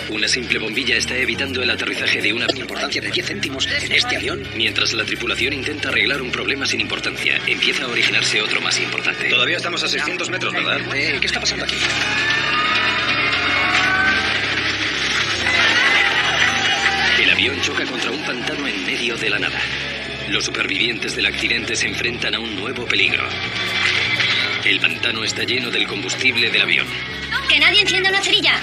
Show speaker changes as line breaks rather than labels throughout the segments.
Una simple bombilla está evitando el aterrizaje de una importancia de 10 céntimos en este avión. Mientras la tripulación intenta arreglar un problema sin importancia, empieza a originarse otro más importante.
Todavía estamos a 600 metros, ¿verdad?
¿Qué está pasando aquí? El avión choca contra un pantano en medio de la nada. Los supervivientes del accidente se enfrentan a un nuevo peligro. El pantano está lleno del combustible del avión.
¡Que nadie encienda una cerilla!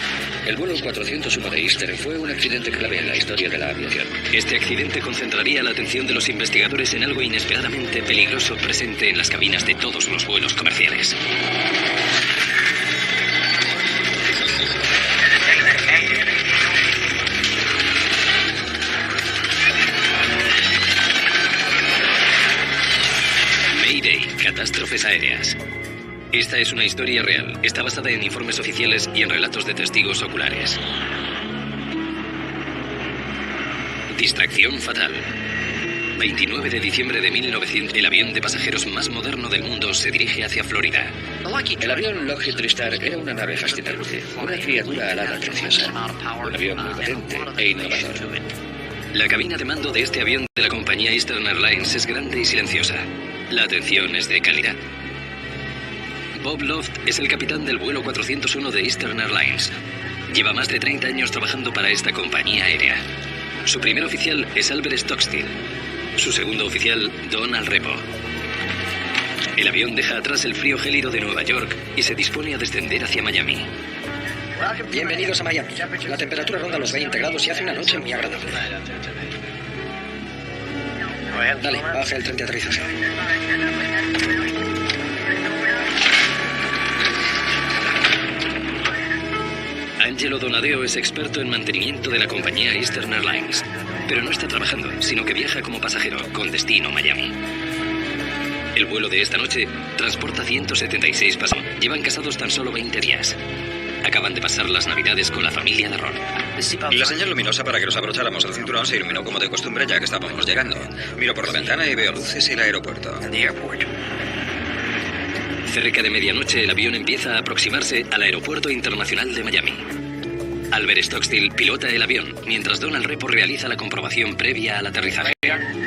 El vuelo 401 de Eastern fue un accidente clave en la historia de la aviación.
Este accidente concentraría la atención de los investigadores en algo inesperadamente peligroso presente en las cabinas de todos los vuelos comerciales. Mayday, catástrofes aéreas. Esta es una historia real. Está basada en informes oficiales y en relatos de testigos oculares. Distracción fatal. 29 de diciembre de 1900, el avión de pasajeros más moderno del mundo se dirige hacia Florida.
El avión Lockheed TriStar era una nave fascinante, una criatura alada preciosa, un avión muy potente e innovador.
La cabina de mando de este avión de la compañía Eastern Airlines es grande y silenciosa. La atención es de calidad. Bob Loft es el capitán del vuelo 401 de Eastern Airlines. Lleva más de 30 años trabajando para esta compañía aérea. Su primer oficial es Albert Stockstill. Su segundo oficial, Don Alrepo. El avión deja atrás el frío gélido de Nueva York y se dispone a descender hacia Miami.
Bienvenidos a Miami. La temperatura ronda los 20 grados y hace una noche muy agradable. Dale, baja el tren de aterrizaje.
Angelo Donadeo es experto en mantenimiento de la compañía Eastern Airlines, pero no está trabajando, sino que viaja como pasajero con destino Miami. El vuelo de esta noche transporta 176 pasajeros. Llevan casados tan solo 20 días. Acaban de pasar las Navidades con la familia de Ron.
La señal luminosa para que nos abrocháramos el cinturón se iluminó como de costumbre ya que estábamos llegando. Miro por la ventana y veo luces y el aeropuerto.
Cerca de medianoche, el avión empieza a aproximarse al Aeropuerto Internacional de Miami. Albert Stockstill pilota el avión, mientras Don Alrepo realiza la comprobación previa al aterrizaje.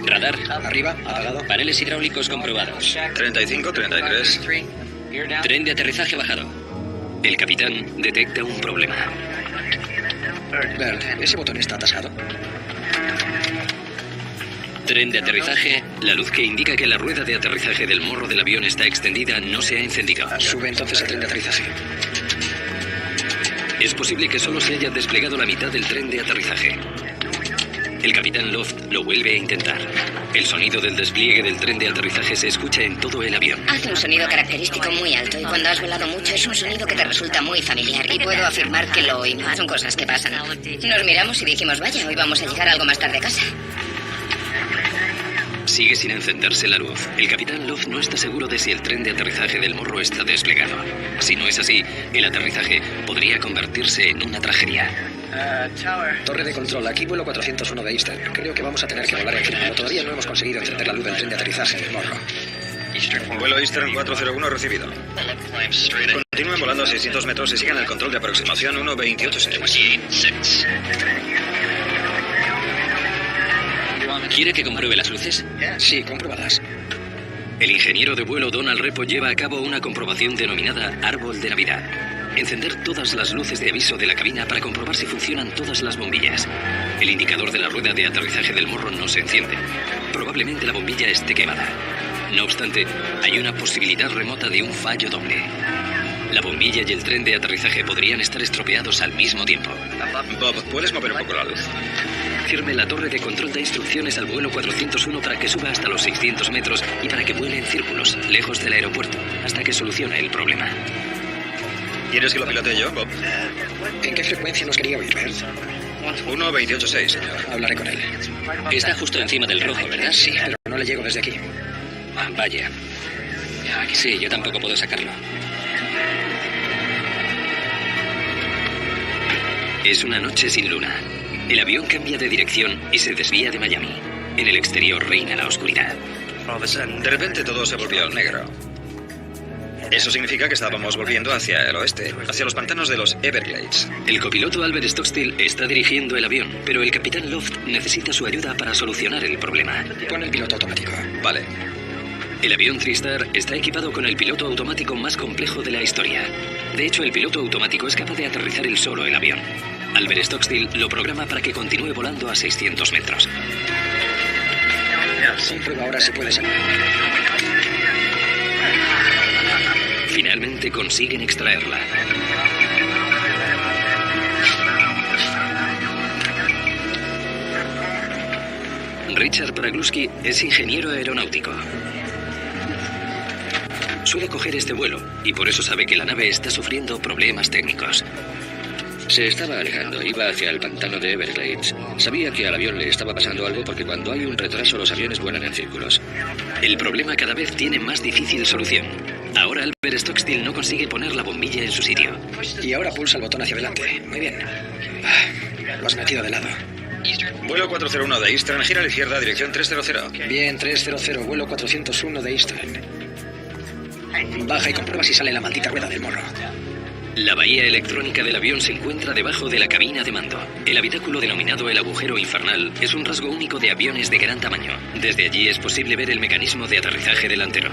Radar, arriba, apagado.
Paneles hidráulicos comprobados.
35, 33.
Tren de aterrizaje bajado.
El capitán detecta un problema.
Bert, ¿ese botón está atascado?
Tren de aterrizaje.
La luz que indica que la rueda de aterrizaje del morro del avión está extendida no se ha encendido.
Sube entonces el tren de aterrizaje.
Es posible que solo se haya desplegado la mitad del tren de aterrizaje. El capitán Loft lo vuelve a intentar. El sonido del despliegue del tren de aterrizaje se escucha en todo el avión.
Hace un sonido característico muy alto y cuando has volado mucho es un sonido que te resulta muy familiar y puedo afirmar que lo oímos. Son cosas que pasan. Nos miramos y dijimos, vaya, hoy vamos a llegar algo más tarde a casa.
Sigue sin encenderse la luz. El capitán Loft no está seguro de si el tren de aterrizaje del morro está desplegado. Si no es así, el aterrizaje podría convertirse en una tragedia.
Torre de control, aquí vuelo 401 de Eastern. Creo que vamos a tener que volar en círculo. Todavía no hemos conseguido encender la luz del tren de aterrizaje del morro.
Vuelo Eastern 401 recibido. Continúen volando a 600 metros y sigan el control de aproximación 1.286.
¿Quiere que compruebe las luces?
Sí, compruébalas.
El ingeniero de vuelo Don Alrepo lleva a cabo una comprobación denominada Árbol de Navidad. Encender todas las luces de aviso de la cabina para comprobar si funcionan todas las bombillas. El indicador de la rueda de aterrizaje del morro no se enciende. Probablemente la bombilla esté quemada. No obstante, hay una posibilidad remota de un fallo doble. La bombilla y el tren de aterrizaje podrían estar estropeados al mismo tiempo.
Bob, ¿puedes mover un poco la luz?
Firme la torre de control de instrucciones al vuelo 401 para que suba hasta los 600 metros y para que vuele en círculos, lejos del aeropuerto, hasta que solucione el problema.
¿Quieres que lo pilote yo, Bob?
¿En qué frecuencia nos quería oír, Bert?
1.286, señor.
Hablaré con él.
Está justo encima del rojo, ¿verdad?
Sí, pero no le llego desde aquí.
Vaya. Sí, yo tampoco puedo sacarlo.
Es una noche sin luna. El avión cambia de dirección y se desvía de Miami. En el exterior reina la oscuridad.
De repente todo se volvió negro. Eso significa que estábamos volviendo hacia el oeste, hacia los pantanos de los Everglades.
El copiloto Albert Stockstill está dirigiendo el avión, pero el capitán Loft necesita su ayuda para solucionar el problema.
Pon el piloto automático.
Vale.
El avión TriStar está equipado con el piloto automático más complejo de la historia. De hecho, el piloto automático es capaz de aterrizar él solo el avión. Albert Stockstill lo programa para que continúe volando a 600 metros.
Comprueba ahora si puede salir.
Finalmente consiguen extraerla. Richard Pragluski es ingeniero aeronáutico. Suele coger este vuelo y por eso sabe que la nave está sufriendo problemas técnicos.
Se estaba alejando, iba hacia el pantano de Everglades. Sabía que al avión le estaba pasando algo porque cuando hay un retraso los aviones vuelan en círculos.
El problema cada vez tiene más difícil solución. Ahora Albert Stockstill no consigue poner la bombilla en su sitio.
Y ahora pulsa el botón hacia adelante. Muy bien. Lo has metido de lado.
Vuelo 401 de Eastern, gira a la izquierda, dirección 300.
Bien, 300, vuelo 401 de Eastern. Baja y comprueba si sale la maldita rueda del morro.
La bahía electrónica del avión se encuentra debajo de la cabina de mando. El habitáculo denominado el agujero infernal es un rasgo único de aviones de gran tamaño. Desde allí es posible ver el mecanismo de aterrizaje delantero.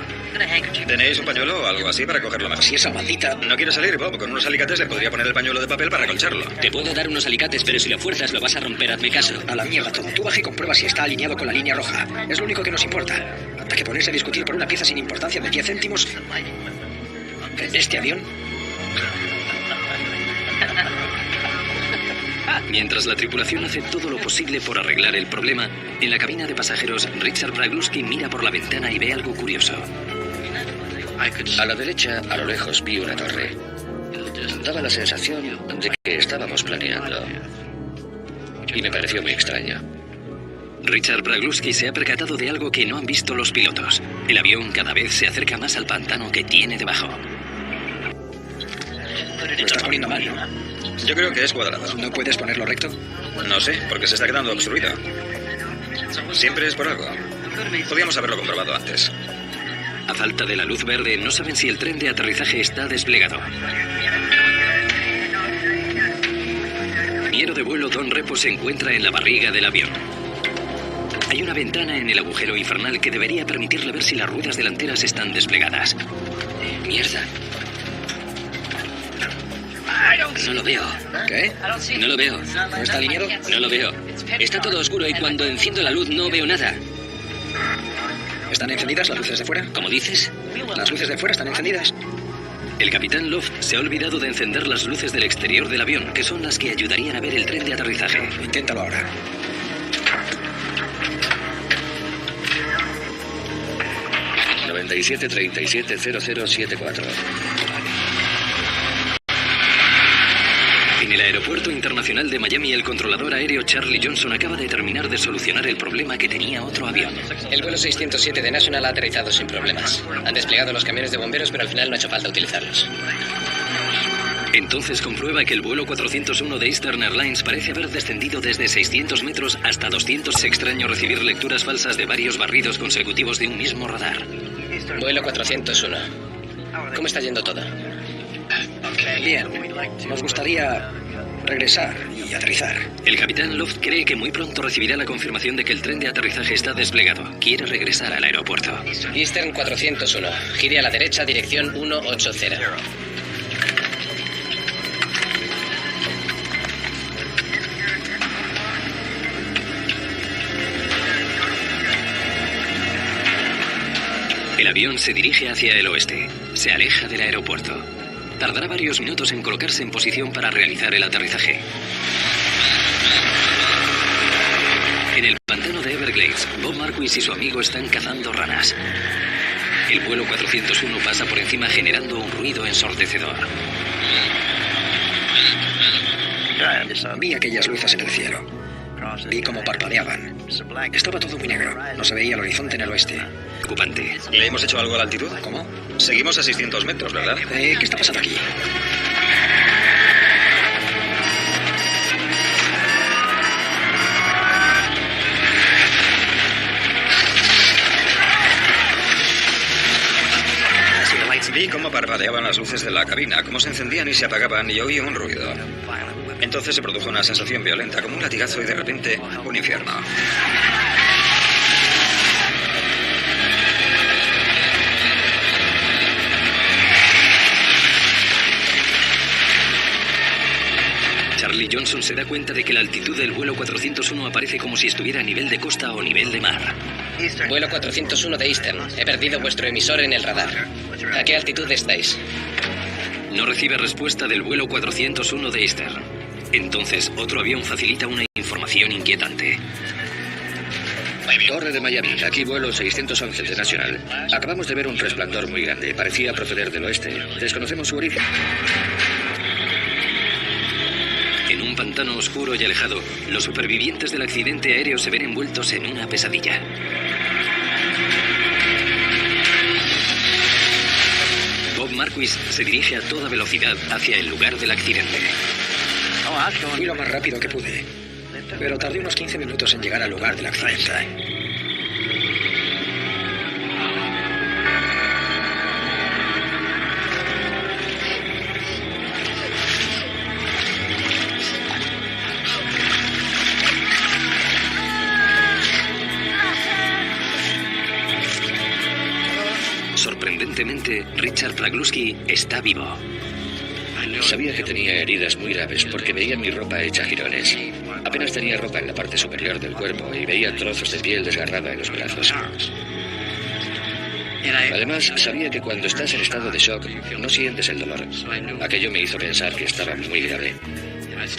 ¿Tenéis un pañuelo o algo así para cogerlo mejor?
Si esa maldita...
No quiere salir, Bob. Con unos alicates le podría poner el pañuelo de papel para acolcharlo.
Te puedo dar unos alicates, pero si lo fuerzas lo vas a romper, hazme caso.
A la mierda todo. Tú baja y comprueba si está alineado con la línea roja. Es lo único que nos importa. Hasta que ponerse a discutir por una pieza sin importancia de 10 céntimos... ¿Este avión?
Mientras la tripulación hace todo lo posible por arreglar el problema, en la cabina de pasajeros, Richard Pragluski mira por la ventana y ve algo curioso.
A la derecha, a lo lejos, vi una torre. Daba la sensación de que estábamos planeando. Y me pareció muy extraño.
Richard Pragluski se ha percatado de algo que no han visto los pilotos. El avión cada vez se acerca más al pantano que tiene debajo.
Lo estás poniendo mal, ¿no?
Yo creo que es cuadrado.
¿No puedes ponerlo recto?
No sé, porque se está quedando obstruido. Siempre es por algo. Podríamos haberlo comprobado antes.
A falta de la luz verde, no saben si el tren de aterrizaje está desplegado. Ingeniero de vuelo Don Repo se encuentra en la barriga del avión. Hay una ventana en el agujero infernal que debería permitirle ver si las ruedas delanteras están desplegadas.
Mierda. No lo veo.
¿Qué?
No lo veo.
¿No está alineado?
No lo veo. Está todo oscuro y cuando enciendo la luz no veo nada.
¿Están encendidas las luces de fuera?
¿Cómo dices?
¿Las luces de fuera están encendidas?
El capitán Loft se ha olvidado de encender las luces del exterior del avión, que son las que ayudarían a ver el tren de aterrizaje.
Inténtalo ahora. En el aeropuerto internacional de Miami, el controlador aéreo Charlie Johnson acaba de terminar de solucionar el problema que tenía otro avión.
El vuelo 607 de National ha aterrizado sin problemas. Han desplegado los camiones de bomberos, pero al final no ha hecho falta utilizarlos.
Entonces comprueba que el vuelo 401 de Eastern Airlines parece haber descendido desde 600 metros hasta 200. Es extraño recibir lecturas falsas de varios barridos consecutivos de un mismo radar.
Vuelo 401. ¿Cómo está yendo todo?
Bien. Nos gustaría regresar y aterrizar.
El capitán Loft cree que muy pronto recibirá la confirmación de que el tren de aterrizaje está desplegado. Quiere regresar al aeropuerto.
Eastern 401. Gire a la derecha, dirección 180.
El avión se dirige hacia el oeste. Se aleja del aeropuerto. Tardará varios minutos en colocarse en posición para realizar el aterrizaje. En el pantano de Everglades, Bob Marquis y su amigo están cazando ranas. El vuelo 401 pasa por encima generando un ruido ensordecedor.
Vi aquellas luces en el cielo. Vi cómo parpadeaban. Estaba todo muy negro. No se veía el horizonte en el oeste.
Preocupante.
¿Le hemos hecho algo a la altitud?
¿Cómo?
Seguimos a 600 metros, ¿verdad?
¿Qué está pasando aquí?
Vi Vi cómo parpadeaban las luces de la cabina, cómo se encendían y se apagaban, y oí un ruido. Entonces se produjo una sensación violenta, como un latigazo, y de repente un infierno.
Charlie Johnson se da cuenta de que la altitud del vuelo 401 aparece como si estuviera a nivel de costa o nivel de mar.
Vuelo 401 de Eastern. He perdido vuestro emisor en el radar. ¿A qué altitud estáis?
No recibe respuesta del vuelo 401 de Eastern. Entonces, otro avión facilita una información inquietante.
Torre de Miami, aquí vuelo 611 de National. Acabamos de ver un resplandor muy grande. Parecía proceder del oeste. Desconocemos su origen.
En un pantano oscuro y alejado, los supervivientes del accidente aéreo se ven envueltos en una pesadilla. Bob Marquis se dirige a toda velocidad hacia el lugar del accidente.
Fui lo más rápido que pude, pero tardé unos 15 minutos en llegar al lugar del accidente.
Sorprendentemente, Richard Plagluski está vivo.
Sabía que tenía heridas muy graves porque veía mi ropa hecha jirones. Apenas tenía ropa en la parte superior del cuerpo y veía trozos de piel desgarrada en los brazos. Además, sabía que cuando estás en estado de shock, no sientes el dolor. Aquello me hizo pensar que estaba muy grave.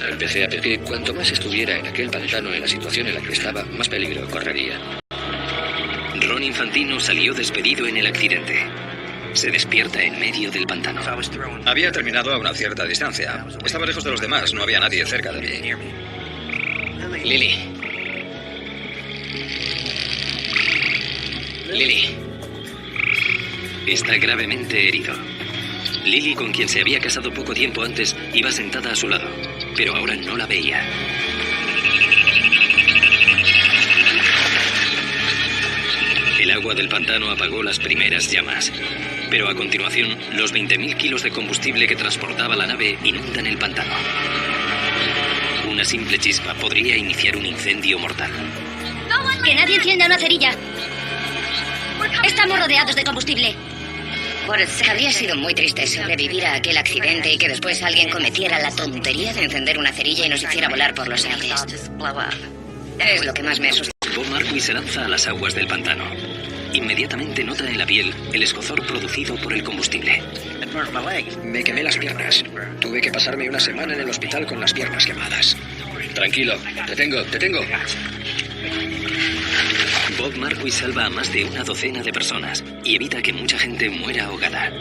Empecé a pensar que cuanto más estuviera en aquel pantano en la situación en la que estaba, más peligro correría.
Ron Infantino salió despedido en el accidente. Se despierta en medio del pantano.
Había terminado a una cierta distancia. Estaba lejos de los demás, no había nadie cerca de mí.
Lily. Lily.
Está gravemente herido. Lily, con quien se había casado poco tiempo antes, iba sentada a su lado, pero ahora no la veía. El agua del pantano apagó las primeras llamas. Pero a continuación, los 20.000 kilos de combustible que transportaba la nave inundan el pantano. Una simple chispa podría iniciar un incendio mortal.
¡Que nadie encienda una cerilla! Estamos rodeados de combustible.
Habría sido muy triste sobrevivir a aquel accidente y que después alguien cometiera la tontería de encender una cerilla y nos hiciera volar por los aires. Es lo que más me asusta.
Bob Marquis se lanza a las aguas del pantano. Inmediatamente nota en la piel el escozor producido por el combustible.
Me quemé las piernas. Tuve que pasarme una semana en el hospital con las piernas quemadas.
Tranquilo, te tengo.
Bob Marquis salva a más de una docena de personas y evita que mucha gente muera ahogada.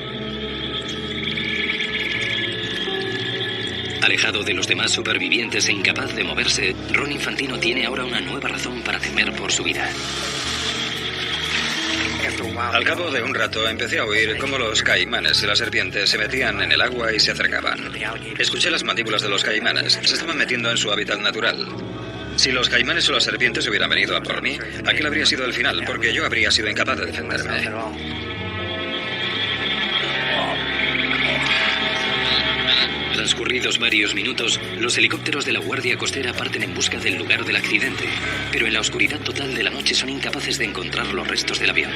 Alejado de los demás supervivientes e incapaz de moverse, Ron Infantino tiene ahora una nueva razón para temer por su vida.
Al cabo de un rato empecé a oír cómo los caimanes y las serpientes se metían en el agua y se acercaban. Escuché las mandíbulas de los caimanes. Se estaban metiendo en su hábitat natural. Si los caimanes o las serpientes hubieran venido a por mí, aquel habría sido el final, porque yo habría sido incapaz de defenderme.
Transcurridos varios minutos, los helicópteros de la Guardia Costera parten en busca del lugar del accidente, pero en la oscuridad total de la noche son incapaces de encontrar los restos del avión.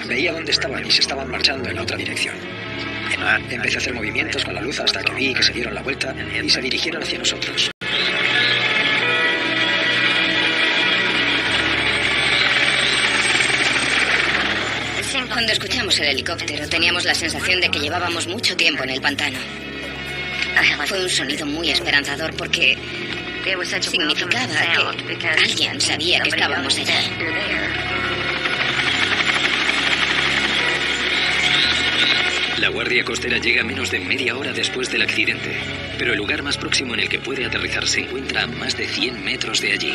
Veía dónde estaban y se estaban marchando en la otra dirección. Empecé a hacer movimientos con la luz hasta que vi que se dieron la vuelta y se dirigieron hacia nosotros.
Cuando escuchamos el helicóptero, teníamos la sensación de que llevábamos mucho tiempo en el pantano. Fue un sonido muy esperanzador porque significaba que alguien sabía que estábamos allí.
La Guardia Costera llega menos de media hora después del accidente, pero el lugar más próximo en el que puede aterrizar se encuentra a más de 100 metros de allí.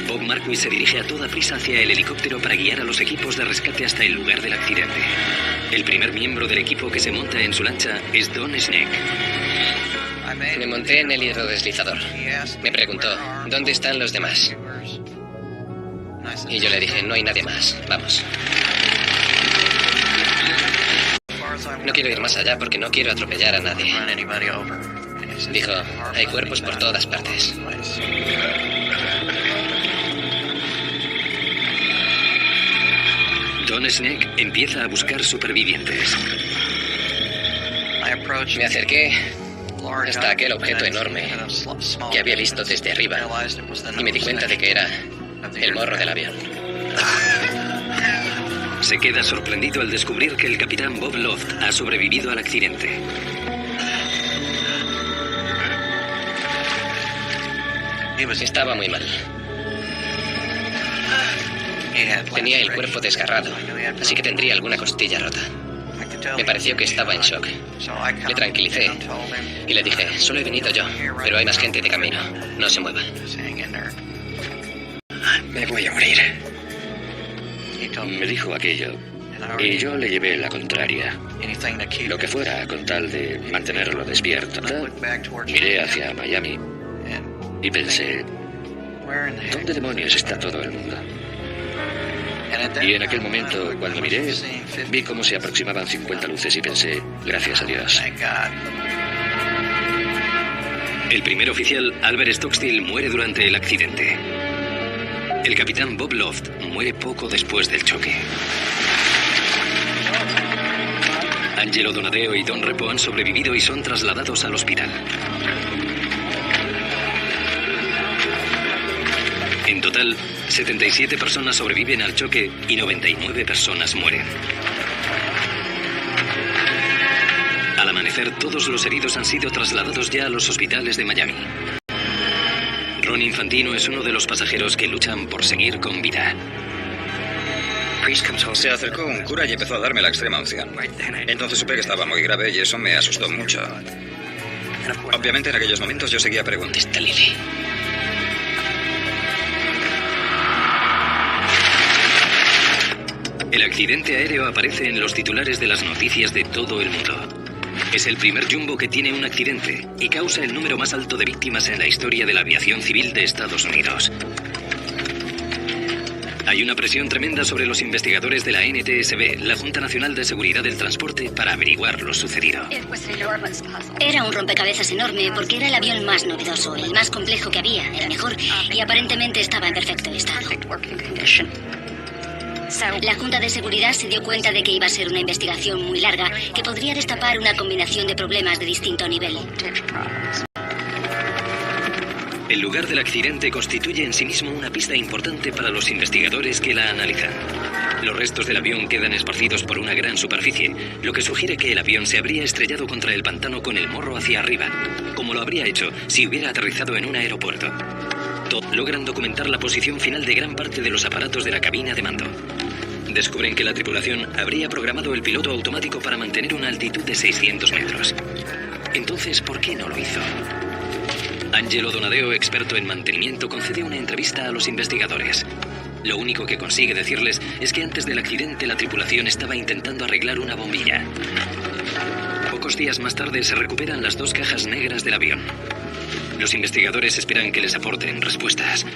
Bob Marquis se dirige a toda prisa hacia el helicóptero para guiar a los equipos de rescate hasta el lugar del accidente. El primer miembro del equipo que se monta en su lancha es Don Snake.
Me monté en el hidrodeslizador. Me preguntó, ¿dónde están los demás? Y yo le dije, no hay nadie más. Vamos. No quiero ir más allá porque no quiero atropellar a nadie. Dijo, hay cuerpos por todas partes.
Don Snake empieza a buscar supervivientes.
Me acerqué hasta aquel objeto enorme que había visto desde arriba y me di cuenta de que era el morro del avión.
Se queda sorprendido al descubrir que el capitán Bob Loft ha sobrevivido al accidente.
Estaba muy mal. Tenía el cuerpo desgarrado, así que tendría alguna costilla rota. Me pareció que estaba en shock. Le tranquilicé y le dije, solo he venido yo, pero hay más gente de camino. No se mueva.
Me voy a morir.
Me dijo aquello y yo le llevé la contraria. Lo que fuera, con tal de mantenerlo despierto. Miré hacia Miami y pensé, ¿dónde demonios está todo el mundo? Y en aquel momento, cuando miré, vi cómo se aproximaban 50 luces y pensé, gracias a Dios.
El primer oficial, Albert Stockstill, muere durante el accidente. El capitán Bob Loft muere poco después del choque. Angelo Donadeo y Don Repo han sobrevivido y son trasladados al hospital. En total, 77 personas sobreviven al choque y 99 personas mueren. Al amanecer, todos los heridos han sido trasladados ya a los hospitales de Miami. Ron Infantino es uno de los pasajeros que luchan por seguir con vida.
Se acercó un cura y empezó a darme la extrema unción. Entonces supe que estaba muy grave y eso me asustó mucho. Obviamente en aquellos momentos yo seguía preguntando.
Está Lily.
El accidente aéreo aparece en los titulares de las noticias de todo el mundo. Es el primer jumbo que tiene un accidente y causa el número más alto de víctimas en la historia de la aviación civil de Estados Unidos. Hay una presión tremenda sobre los investigadores de la NTSB, la Junta Nacional de Seguridad del Transporte, para averiguar lo sucedido.
Era un rompecabezas enorme porque era el avión más novedoso, el más complejo que había, el mejor, y aparentemente estaba en perfecto estado. La Junta de Seguridad se dio cuenta de que iba a ser una investigación muy larga que podría destapar una combinación de problemas de distinto nivel.
El lugar del accidente constituye en sí mismo una pista importante para los investigadores que la analizan. Los restos del avión quedan esparcidos por una gran superficie, lo que sugiere que el avión se habría estrellado contra el pantano con el morro hacia arriba, como lo habría hecho si hubiera aterrizado en un aeropuerto. Logran documentar la posición final de gran parte de los aparatos de la cabina de mando. Descubren que la tripulación habría programado el piloto automático para mantener una altitud de 600 metros. Entonces, ¿por qué no lo hizo? Angelo Donadeo, experto en mantenimiento, concede una entrevista a los investigadores. Lo único que consigue decirles es que antes del accidente la tripulación estaba intentando arreglar una bombilla. Pocos días más tarde se recuperan las 2 cajas negras del avión. Los investigadores esperan que les aporten respuestas.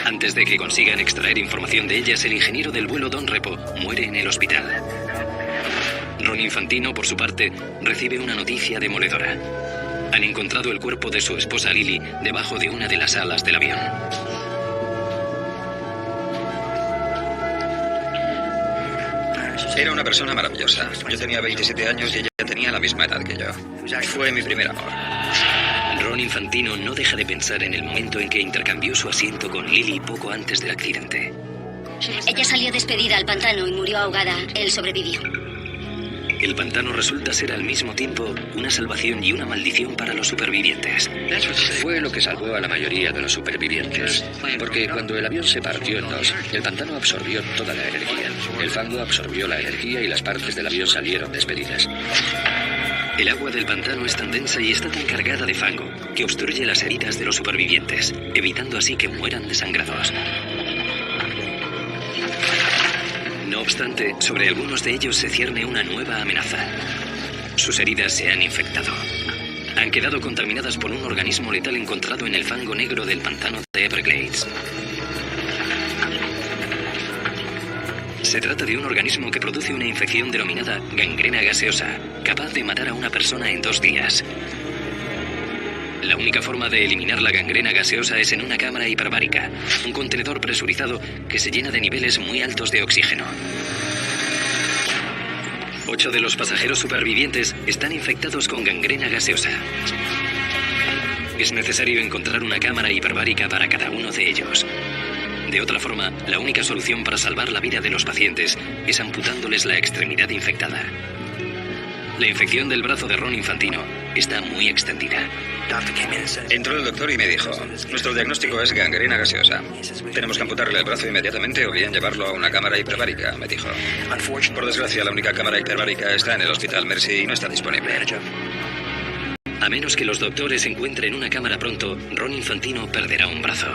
Antes de que consigan extraer información de ellas, el ingeniero del vuelo Don Repo muere en el hospital. Ron Infantino, por su parte, recibe una noticia demoledora. Han encontrado el cuerpo de su esposa Lily debajo de una de las alas del avión.
Era una persona maravillosa. Yo tenía 27 años y ella tenía la misma edad que yo. Fue mi primer amor.
Ron Infantino no deja de pensar en el momento en que intercambió su asiento con Lily poco antes del accidente.
Ella salió despedida al pantano y murió ahogada. Él sobrevivió.
El pantano resulta ser al mismo tiempo una salvación y una maldición para los supervivientes.
Fue lo que salvó a la mayoría de los supervivientes. Porque cuando el avión se partió en dos, el pantano absorbió toda la energía. El fango absorbió la energía y las partes del avión salieron despedidas.
El agua del pantano es tan densa y está tan cargada de fango que obstruye las heridas de los supervivientes, evitando así que mueran desangrados. No obstante, sobre algunos de ellos se cierne una nueva amenaza. Sus heridas se han infectado. Han quedado contaminadas por un organismo letal encontrado en el fango negro del pantano de Everglades. Se trata de un organismo que produce una infección denominada gangrena gaseosa, capaz de matar a una persona en 2 días. La única forma de eliminar la gangrena gaseosa es en una cámara hiperbárica, un contenedor presurizado que se llena de niveles muy altos de oxígeno. 8 de los pasajeros supervivientes están infectados con gangrena gaseosa. Es necesario encontrar una cámara hiperbárica para cada uno de ellos. De otra forma, la única solución para salvar la vida de los pacientes es amputándoles la extremidad infectada. La infección del brazo de Ron Infantino está muy extendida.
Entró el doctor y me dijo, nuestro diagnóstico es gangrena gaseosa. Tenemos que amputarle el brazo inmediatamente o bien llevarlo a una cámara hiperbárica, me dijo. Por desgracia, la única cámara hiperbárica está en el Hospital Mercy y no está disponible.
A menos que los doctores encuentren una cámara pronto, Ron Infantino perderá un brazo.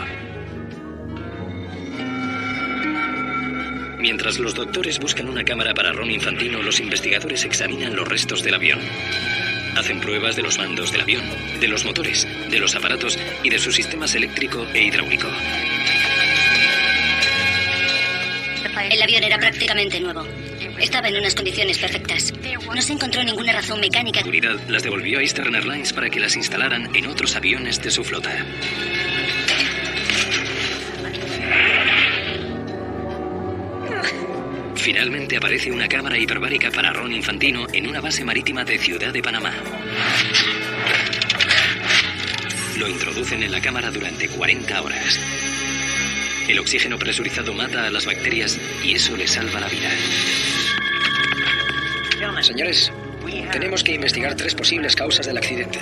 Mientras los doctores buscan una cámara para Ron Infantino, los investigadores examinan los restos del avión. Hacen pruebas de los mandos del avión, de los motores, de los aparatos y de sus sistemas eléctrico e hidráulico.
El avión era prácticamente nuevo. Estaba en unas condiciones perfectas. No se encontró ninguna razón mecánica.
La seguridad las devolvió a Eastern Airlines para que las instalaran en otros aviones de su flota. Finalmente aparece una cámara hiperbárica para Ron Infantino en una base marítima de Ciudad de Panamá. Lo introducen en la cámara durante 40 horas. El oxígeno presurizado mata a las bacterias y eso le salva la vida.
Señores, tenemos que investigar 3 posibles causas del accidente.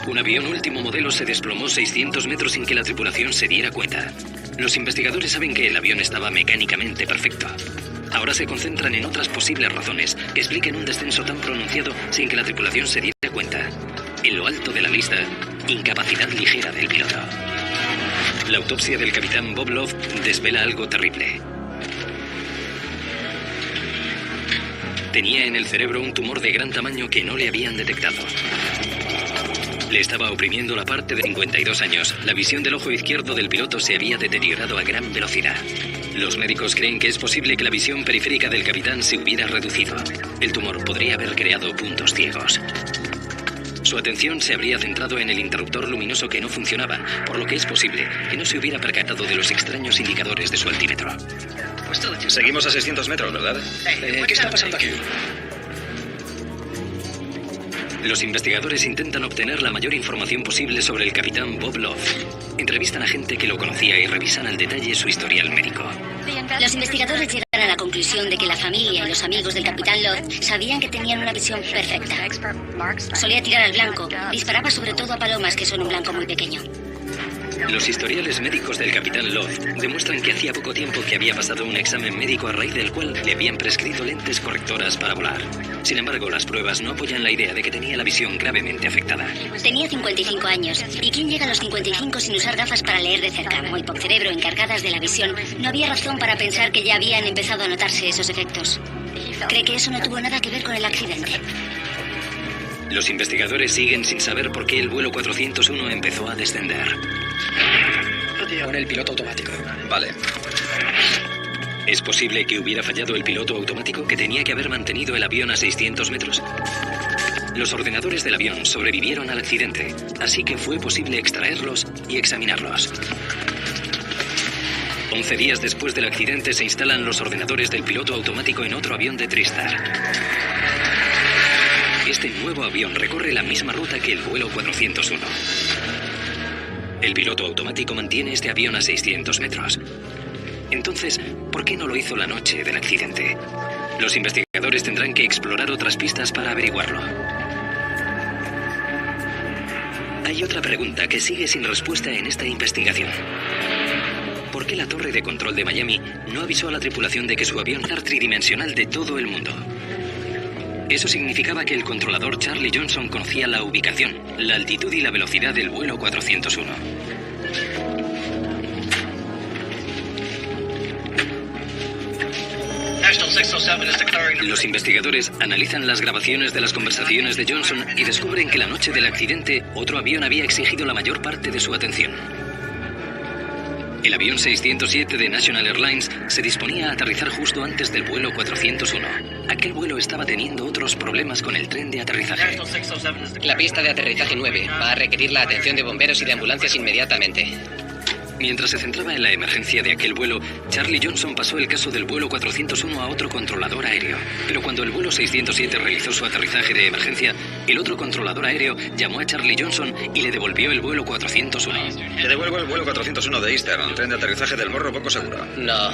Un avión último modelo se desplomó 600 metros sin que la tripulación se diera cuenta. Los investigadores saben que el avión estaba mecánicamente perfecto. Ahora se concentran en otras posibles razones que expliquen un descenso tan pronunciado sin que la tripulación se diera cuenta. En lo alto de la lista, incapacidad ligera del piloto. La autopsia del capitán Bob Loft desvela algo terrible. Tenía en el cerebro un tumor de gran tamaño que no le habían detectado. Le estaba oprimiendo la parte de 52 años. La visión del ojo izquierdo del piloto se había deteriorado a gran velocidad. Los médicos creen que es posible que la visión periférica del capitán se hubiera reducido. El tumor podría haber creado puntos ciegos. Su atención se habría centrado en el interruptor luminoso que no funcionaba, por lo que es posible que no se hubiera percatado de los extraños indicadores de su altímetro.
Seguimos a 600 metros, ¿verdad?
¿Qué está pasando aquí?
Los investigadores intentan obtener la mayor información posible sobre el capitán Bob Loft. Entrevistan a gente que lo conocía y revisan al detalle su historial médico.
Los investigadores llegan a la conclusión de que la familia y los amigos del capitán Loft sabían que tenían una visión perfecta. Solía tirar al blanco, disparaba sobre todo a palomas que son un blanco muy pequeño.
Los historiales médicos del capitán Loft demuestran que hacía poco tiempo que había pasado un examen médico a raíz del cual le habían prescrito lentes correctoras para volar. Sin embargo, las pruebas no apoyan la idea de que tenía la visión gravemente afectada.
Tenía 55 años. ¿Y quién llega a los 55 sin usar gafas para leer de cerca? Muy por cerebro, encargadas de la visión. No había razón para pensar que ya habían empezado a notarse esos efectos. ¿Cree que eso no tuvo nada que ver con el accidente?
Los investigadores siguen sin saber por qué el vuelo 401 empezó a descender.
Con el piloto automático.
Vale.
¿Es posible que hubiera fallado el piloto automático que tenía que haber mantenido el avión a 600 metros? Los ordenadores del avión sobrevivieron al accidente, así que fue posible extraerlos y examinarlos. 11 días después del accidente se instalan los ordenadores del piloto automático en otro avión de TriStar. Este nuevo avión recorre la misma ruta que el vuelo 401. El piloto automático mantiene este avión a 600 metros. Entonces, ¿por qué no lo hizo la noche del accidente? Los investigadores tendrán que explorar otras pistas para averiguarlo. Hay otra pregunta que sigue sin respuesta en esta investigación. ¿Por qué la torre de control de Miami no avisó a la tripulación de que su avión era tridimensional de todo el mundo? Eso significaba que el controlador Charlie Johnson conocía la ubicación, la altitud y la velocidad del vuelo 401. Los investigadores analizan las grabaciones de las conversaciones de Johnson y descubren que la noche del accidente otro avión había exigido la mayor parte de su atención. El avión 607 de National Airlines se disponía a aterrizar justo antes del vuelo 401. Aquel vuelo estaba teniendo otros problemas con el tren de aterrizaje.
La pista de aterrizaje 9 va a requerir la atención de bomberos y de ambulancias inmediatamente.
Mientras se centraba en la emergencia de aquel vuelo, Charlie Johnson pasó el caso del vuelo 401 a otro controlador aéreo. Pero cuando el vuelo 607 realizó su aterrizaje de emergencia, el otro controlador aéreo llamó a Charlie Johnson y le devolvió el vuelo 401.
Te devuelvo el vuelo 401 de Eastern, tren de aterrizaje del Morro poco seguro.
No.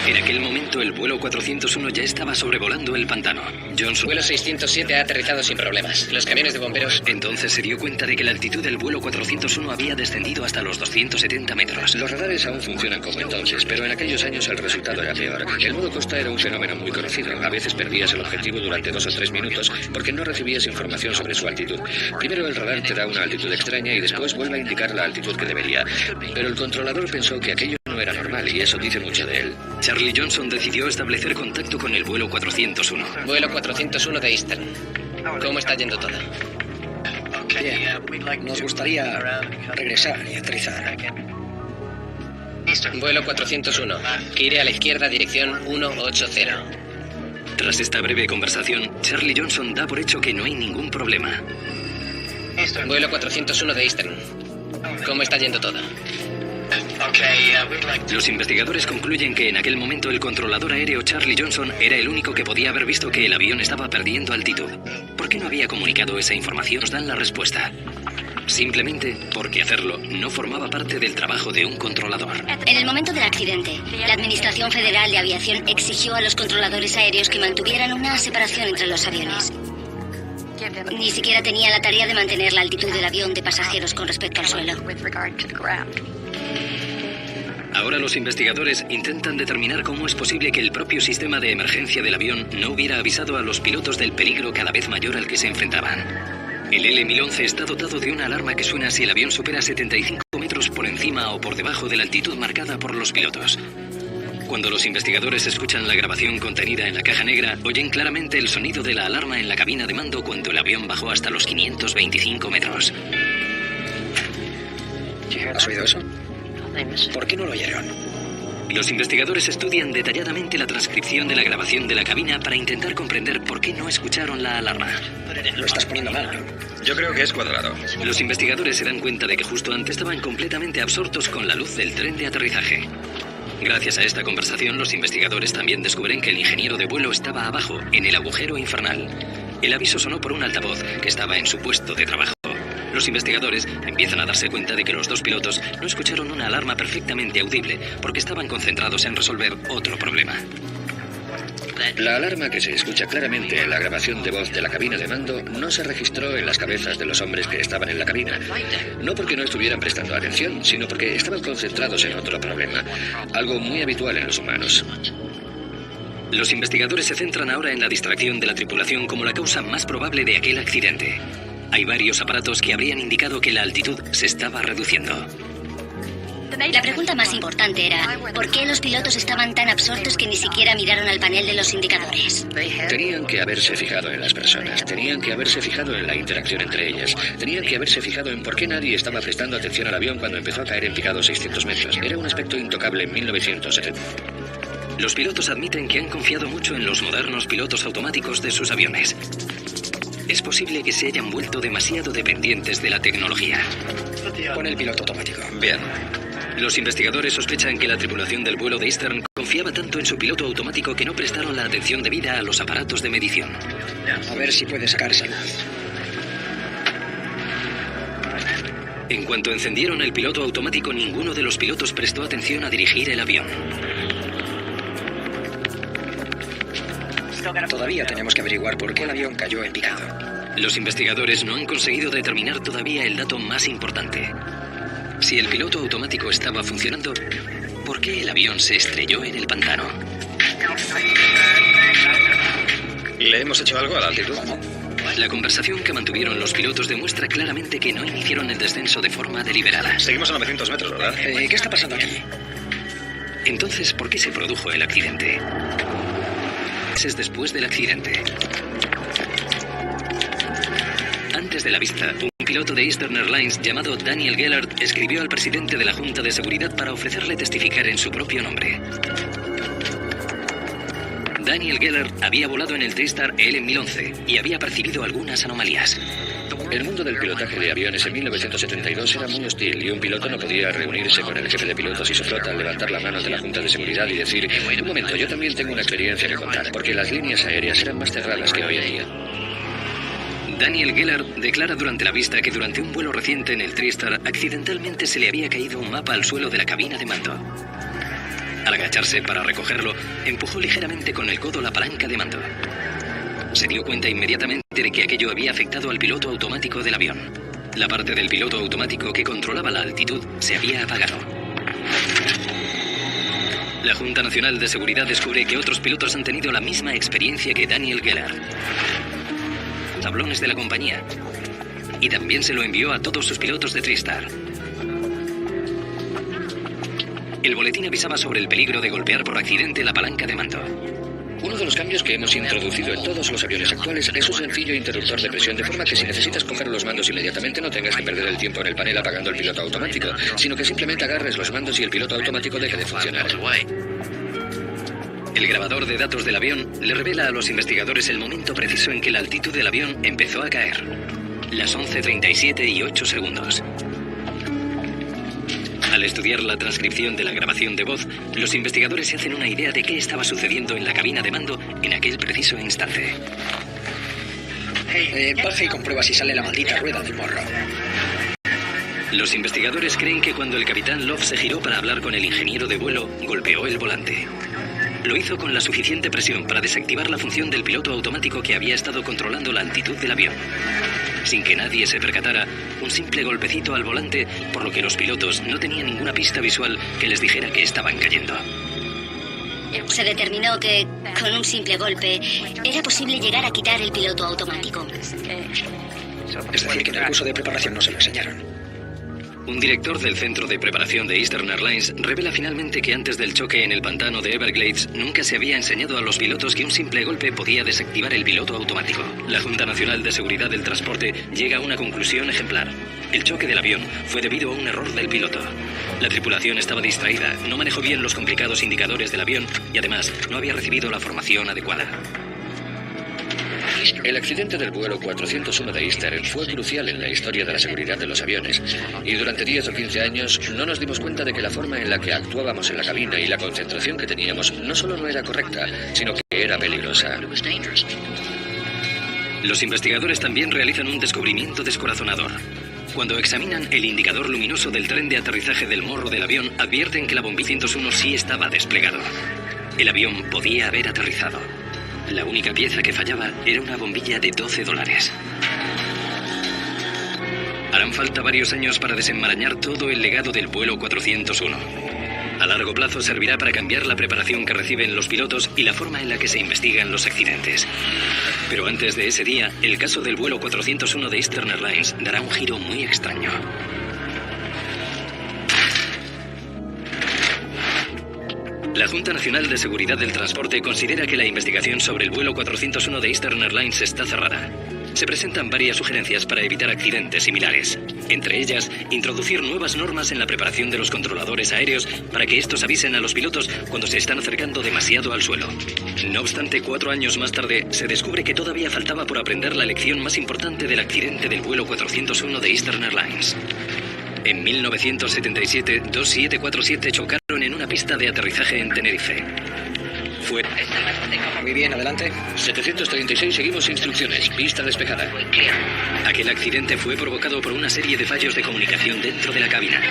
En aquel momento el vuelo 401 ya estaba sobrevolando el pantano. Johnson...
Vuelo 607 ha aterrizado sin problemas. Los camiones de bomberos...
Entonces se dio cuenta de que la altitud del vuelo 401 había descendido hasta los 270 metros.
Los radares aún funcionan como entonces, pero en aquellos años el resultado era peor. El modo Costa era un fenómeno muy conocido. A veces perdías el objetivo durante 2 o 3 minutos porque no recibías información sobre su altitud. Primero el radar te da una altitud extraña y después vuelve a indicar la altitud que debería. Pero el controlador pensó que aquello no era normal y eso dice mucho de él.
Charlie Johnson decidió establecer contacto con el vuelo 401.
Vuelo 401 de Eastern. ¿Cómo está yendo todo?
Bien, nos gustaría regresar y aterrizar.
Vuelo 401. Gire a la izquierda, dirección 180.
Tras esta breve conversación, Charlie Johnson da por hecho que no hay ningún problema.
Vuelo 401 de Eastern. ¿Cómo está yendo todo?
Los investigadores concluyen que en aquel momento el controlador aéreo Charlie Johnson era el único que podía haber visto que el avión estaba perdiendo altitud. ¿Por qué no había comunicado esa información? Nos dan la respuesta. Simplemente porque hacerlo no formaba parte del trabajo de un controlador.
En el momento del accidente, la Administración Federal de Aviación exigió a los controladores aéreos que mantuvieran una separación entre los aviones. Ni siquiera tenía la tarea de mantener la altitud del avión de pasajeros con respecto al suelo.
Ahora los investigadores intentan determinar cómo es posible que el propio sistema de emergencia del avión no hubiera avisado a los pilotos del peligro cada vez mayor al que se enfrentaban. El L-1011 está dotado de una alarma que suena si el avión supera 75 metros por encima o por debajo de la altitud marcada por los pilotos. Cuando los investigadores escuchan la grabación contenida en la caja negra, oyen claramente el sonido de la alarma en la cabina de mando cuando el avión bajó hasta los 525 metros.
¿Has oído eso? ¿Por qué no lo oyeron?
Los investigadores estudian detalladamente la transcripción de la grabación de la cabina para intentar comprender por qué no escucharon la alarma.
Lo estás poniendo mal, ¿no?
Yo creo que es cuadrado.
Los investigadores se dan cuenta de que justo antes estaban completamente absortos con la luz del tren de aterrizaje. Gracias a esta conversación, los investigadores también descubren que el ingeniero de vuelo estaba abajo, en el agujero infernal. El aviso sonó por un altavoz que estaba en su puesto de trabajo. Los investigadores empiezan a darse cuenta de que los dos pilotos no escucharon una alarma perfectamente audible porque estaban concentrados en resolver otro problema.
La alarma que se escucha claramente en la grabación de voz de la cabina de mando no se registró en las cabezas de los hombres que estaban en la cabina. No porque no estuvieran prestando atención, sino porque estaban concentrados en otro problema, algo muy habitual en los humanos.
Los investigadores se centran ahora en la distracción de la tripulación como la causa más probable de aquel accidente. Hay varios aparatos que habrían indicado que la altitud se estaba reduciendo.
La pregunta más importante era, ¿por qué los pilotos estaban tan absortos que ni siquiera miraron al panel de los indicadores?
Tenían que haberse fijado en las personas, tenían que haberse fijado en la interacción entre ellas, tenían que haberse fijado en por qué nadie estaba prestando atención al avión cuando empezó a caer en picado 600 metros. Era un aspecto intocable en 1970.
Los pilotos admiten que han confiado mucho en los modernos pilotos automáticos de sus aviones. Es posible que se hayan vuelto demasiado dependientes de la tecnología.
Pon el piloto automático.
Bien.
Los investigadores sospechan que la tripulación del vuelo de Eastern confiaba tanto en su piloto automático que no prestaron la atención debida a los aparatos de medición.
A ver si puede sacar esa luz.
En cuanto encendieron el piloto automático, ninguno de los pilotos prestó atención a dirigir el avión.
Todavía tenemos que averiguar por qué el avión cayó en picado.
Los investigadores no han conseguido determinar todavía el dato más importante. Si el piloto automático estaba funcionando, ¿por qué el avión se estrelló en el pantano?
¿Le hemos hecho algo a la altitud?
La conversación que mantuvieron los pilotos demuestra claramente que no iniciaron el descenso de forma deliberada.
Seguimos a 900 metros, ¿verdad?
¿Qué está pasando aquí?
Entonces, ¿por qué se produjo el accidente? Meses después del accidente. Antes de la vista, un piloto piloto de Eastern Airlines llamado Daniel Gellert escribió al presidente de la Junta de Seguridad para ofrecerle testificar en su propio nombre. Daniel Gellert había volado en el TriStar EL-1011 y había percibido algunas anomalías.
El mundo del pilotaje de aviones en 1972 era muy hostil y un piloto no podía reunirse con el jefe de pilotos y su flota al levantar la mano ante la Junta de Seguridad y decir: un momento, yo también tengo una experiencia que contar, porque las líneas aéreas eran más cerradas que hoy en día.
Daniel Gellert declara durante la vista que durante un vuelo reciente en el TriStar accidentalmente se le había caído un mapa al suelo de la cabina de mando. Al agacharse para recogerlo, empujó ligeramente con el codo la palanca de mando. Se dio cuenta inmediatamente de que aquello había afectado al piloto automático del avión. La parte del piloto automático que controlaba la altitud se había apagado. La Junta Nacional de Seguridad descubre que otros pilotos han tenido la misma experiencia que Daniel Gellert. Tablones de la compañía. Y también se lo envió a todos sus pilotos de TriStar. El boletín avisaba sobre el peligro de golpear por accidente la palanca de mando.
Uno de los cambios que hemos introducido en todos los aviones actuales es un sencillo interruptor de presión, de forma que si necesitas coger los mandos inmediatamente no tengas que perder el tiempo en el panel apagando el piloto automático, sino que simplemente agarres los mandos y el piloto automático deje de funcionar.
El grabador de datos del avión le revela a los investigadores el momento preciso en que la altitud del avión empezó a caer. Las 11:37 y 8 segundos. Al estudiar la transcripción de la grabación de voz, los investigadores se hacen una idea de qué estaba sucediendo en la cabina de mando en aquel preciso instante.
Baja y comprueba si sale la maldita rueda del morro.
Los investigadores creen que cuando el capitán Love se giró para hablar con el ingeniero de vuelo, golpeó el volante. Lo hizo con la suficiente presión para desactivar la función del piloto automático que había estado controlando la altitud del avión. Sin que nadie se percatara, un simple golpecito al volante, por lo que los pilotos no tenían ninguna pista visual que les dijera que estaban cayendo.
Se determinó que, con un simple golpe, era posible llegar a quitar el piloto automático.
Es decir, que en el curso de preparación no se lo enseñaron.
Un director del centro de preparación de Eastern Airlines revela finalmente que antes del choque en el pantano de Everglades nunca se había enseñado a los pilotos que un simple golpe podía desactivar el piloto automático. La Junta Nacional de Seguridad del Transporte llega a una conclusión ejemplar. El choque del avión fue debido a un error del piloto. La tripulación estaba distraída, no manejó bien los complicados indicadores del avión y además no había recibido la formación adecuada.
El accidente del vuelo 401 de Eastern fue crucial en la historia de la seguridad de los aviones, y durante 10 o 15 años no nos dimos cuenta de que la forma en la que actuábamos en la cabina y la concentración que teníamos no solo no era correcta, sino que era peligrosa.
Los investigadores también realizan un descubrimiento descorazonador. Cuando examinan el indicador luminoso del tren de aterrizaje del morro del avión, advierten que la bombilla 101 sí estaba desplegado. El avión podía haber aterrizado. La única pieza que fallaba era una bombilla de $12. Harán falta varios años para desenmarañar todo el legado del vuelo 401. A largo plazo servirá para cambiar la preparación que reciben los pilotos y la forma en la que se investigan los accidentes. Pero antes de ese día, el caso del vuelo 401 de Eastern Airlines dará un giro muy extraño. La Junta Nacional de Seguridad del Transporte considera que la investigación sobre el vuelo 401 de Eastern Airlines está cerrada. Se presentan varias sugerencias para evitar accidentes similares. Entre ellas, introducir nuevas normas en la preparación de los controladores aéreos para que estos avisen a los pilotos cuando se están acercando demasiado al suelo. No obstante, 4 años más tarde, se descubre que todavía faltaba por aprender la lección más importante del accidente del vuelo 401 de Eastern Airlines. En 1977, dos 747 chocaron en una pista de aterrizaje en Tenerife. Fue...
Muy bien, adelante.
736, seguimos instrucciones. Pista despejada.
Aquel accidente fue provocado por una serie de fallos de comunicación dentro de la cabina.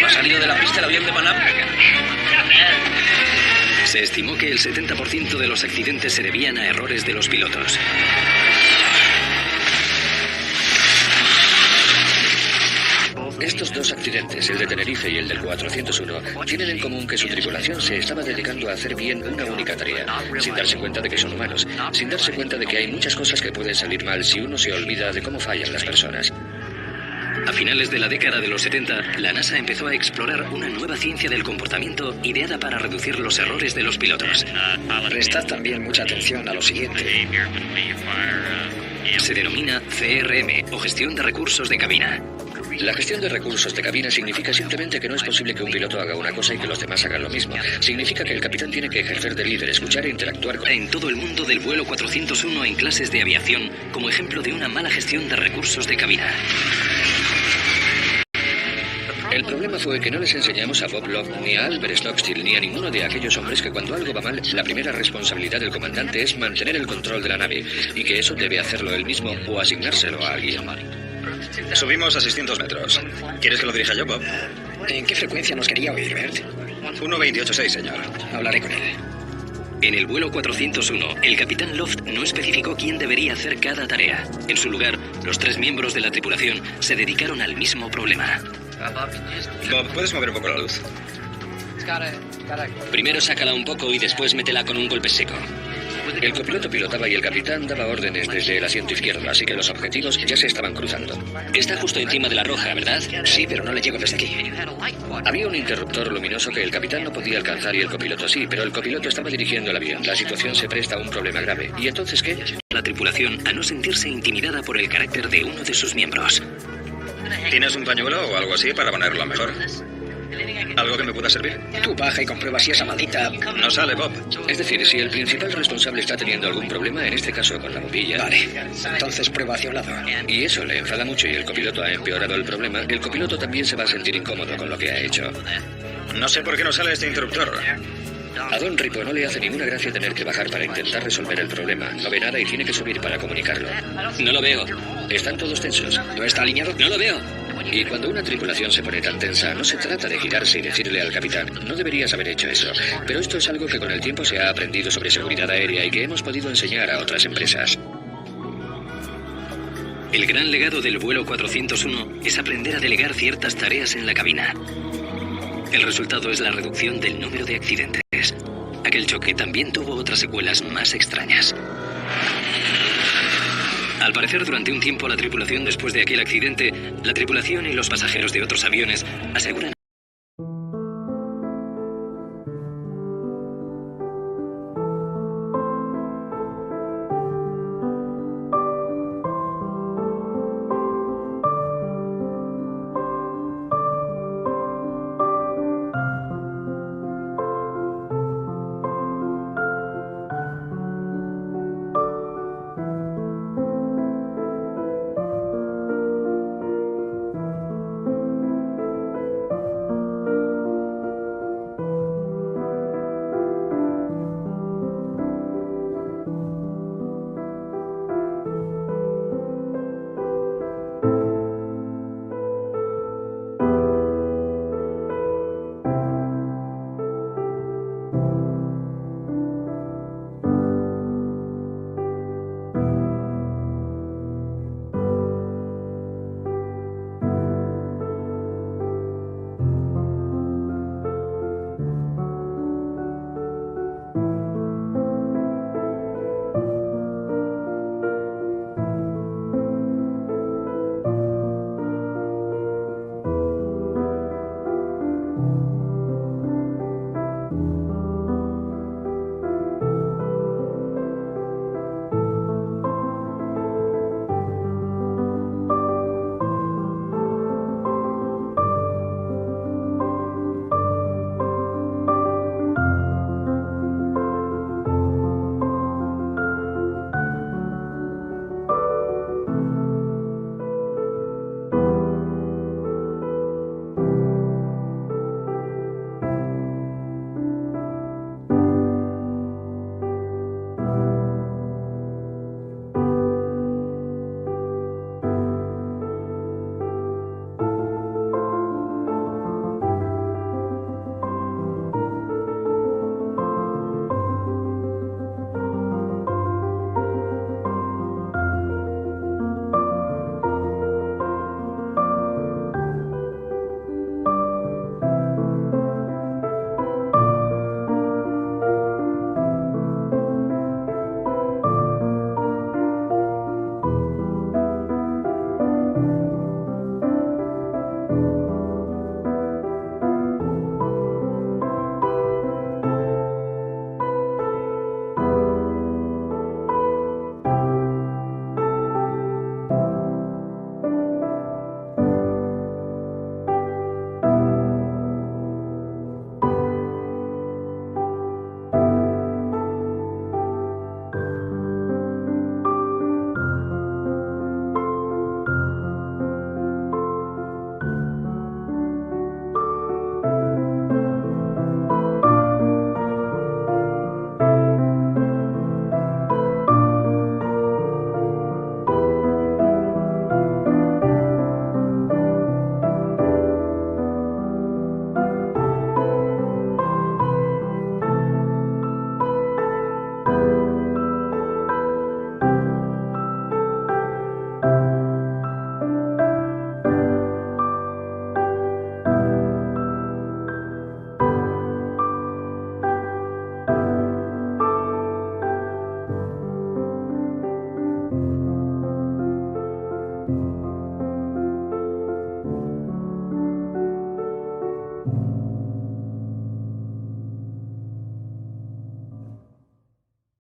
¿Ha salido de la pista el avión de Panam?
Se estimó que el 70% de los accidentes se debían a errores de los pilotos.
Estos dos accidentes, el de Tenerife y el del 401, tienen en común que su tripulación se estaba dedicando a hacer bien una única tarea, sin darse cuenta de que son humanos, sin darse cuenta de que hay muchas cosas que pueden salir mal si uno se olvida de cómo fallan las personas.
A finales de la década de los 70, la NASA empezó a explorar una nueva ciencia del comportamiento ideada para reducir los errores de los pilotos.
Prestad también mucha atención a lo siguiente.
Se denomina CRM o gestión de recursos de cabina.
La gestión de recursos de cabina significa simplemente que no es posible que un piloto haga una cosa y que los demás hagan lo mismo. Significa que el capitán tiene que ejercer de líder, escuchar e interactuar con...
En todo el mundo del vuelo 401 en clases de aviación como ejemplo de una mala gestión de recursos de cabina.
El problema fue que no les enseñamos a Bob Loft, ni a Albert Stockstill, ni a ninguno de aquellos hombres que cuando algo va mal, la primera responsabilidad del comandante es mantener el control de la nave, y que eso debe hacerlo él mismo o asignárselo a alguien.
Subimos a 600 metros. ¿Quieres que lo dirija yo, Bob?
¿En qué frecuencia nos quería oír, Bert?
1.28.6, señor.
Hablaré con él.
En el vuelo 401, el capitán Loft no especificó quién debería hacer cada tarea. En su lugar, los 3 miembros de la tripulación se dedicaron al mismo problema.
Bob, ¿puedes mover un poco la luz?
Primero sácala un poco y después métela con un golpe seco.
El copiloto pilotaba y el capitán daba órdenes desde el asiento izquierdo, así que los objetivos ya se estaban cruzando.
Está justo encima de la roja, ¿verdad?
Sí, pero no le llego desde aquí.
Había un interruptor luminoso que el capitán no podía alcanzar y el copiloto sí, pero el copiloto estaba dirigiendo el avión. La situación se presta a un problema grave. ¿Y entonces qué?
La tripulación a no sentirse intimidada por el carácter de uno de sus miembros.
¿Tienes un pañuelo o algo así para ponerlo mejor? ¿Algo que me pueda servir?
Tú baja y comprueba si esa maldita...
No sale, Bob.
Es decir, si el principal responsable está teniendo algún problema, en este caso con la bombilla...
Vale, entonces prueba hacia un lado.
Y eso le enfada mucho y el copiloto ha empeorado el problema, el copiloto también se va a sentir incómodo con lo que ha hecho.
No sé por qué no sale este interruptor.
A Don Ripo no le hace ninguna gracia tener que bajar para intentar resolver el problema. No ve nada y tiene que subir para comunicarlo.
No lo veo.
Están todos tensos.
¿No está alineado?
No lo veo.
Y cuando una tripulación se pone tan tensa, no se trata de girarse y decirle al capitán, no deberías haber hecho eso. Pero esto es algo que con el tiempo se ha aprendido sobre seguridad aérea y que hemos podido enseñar a otras empresas.
El gran legado del vuelo 401 es aprender a delegar ciertas tareas en la cabina. El resultado es la reducción del número de accidentes. Aquel choque también tuvo otras secuelas más extrañas. Al parecer, durante un tiempo la tripulación después de aquel accidente, la tripulación y los pasajeros de otros aviones aseguran